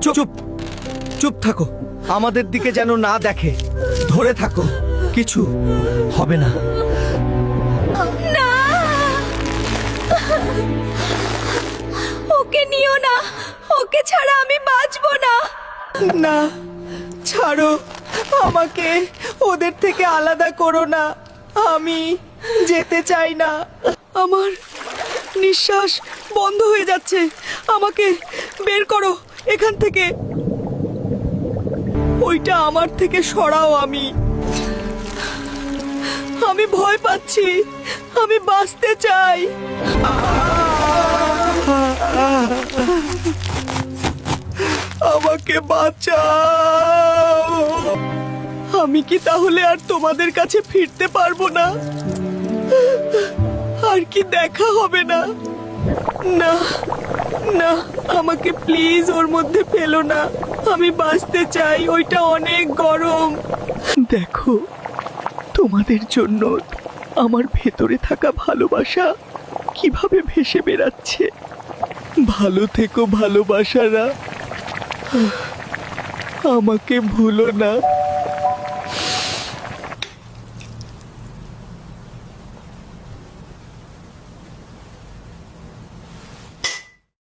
চুপ চুপ চুপ থাকো, আমাদের দিকে যেন না দেখে। ধরে থাকো, কিছু হবে না। না, ওকে নিও না, ওকে ছাড়া আমি বাঁচবো না। না, ছাড়ো আমাকে, ওদের থেকে আলাদা করো না। আমি যেতে চাই না। আমার নিঃশ্বাস বন্ধ হয়ে যাচ্ছে। আমাকে বের করো এখান থেকে। ওইটা আমার থেকে সরাও। আমি ভয় পাচ্ছি। আমি বাঁচতে চাই। আমাকে বাঁচাও। আমি কি তাহলে আর তোমাদের কাছে ফিরতে পারবো না? আর কি দেখা হবে না? না না, আমাকে প্লিজ ওর মধ্যে ফেলো না। আমি বাঁচতে চাই। ওইটা অনেক গরম। দেখো, তোমাদের জন্য আমার ভেতরে থাকা ভালোবাসা কিভাবে ভেসে বেড়াচ্ছে। ভালো থেকো ভালোবাসারা, আমাকে ভুলো না।